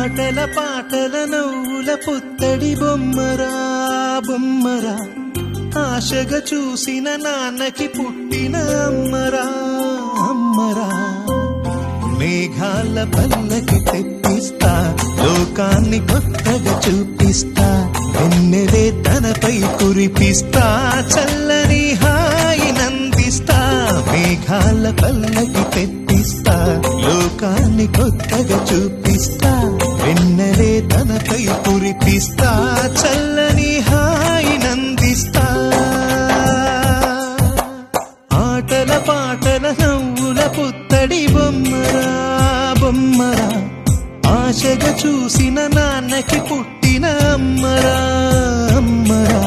ఆటల పాటల నవ్వుల పుత్తడి బొమ్మరా బొమ్మరా, ఆశగా చూసిన నాన్నకి పుట్టిన అమ్మరా అమ్మరా. మేఘాల పల్లకి తెప్పిస్తా, లోకాన్ని కొత్తగా చూపిస్తా, వెన్నెలే తనపై కురిపిస్తా, చల్లని హాయి నందిస్తా. మేఘాల పల్లకి తెప్పిస్తా, లోకాన్ని కొత్తగా చూపిస్తా, వెన్నెలే తనపై కురిపిస్తా, చల్లని హాయి నందిస్తా. ఆటల పాటల నవ్వుల పుత్తడి బొమ్మరా బొమ్మరా, ఆశగా చూసిన నాన్నకి పుట్టిన అమ్మరా అమ్మరా.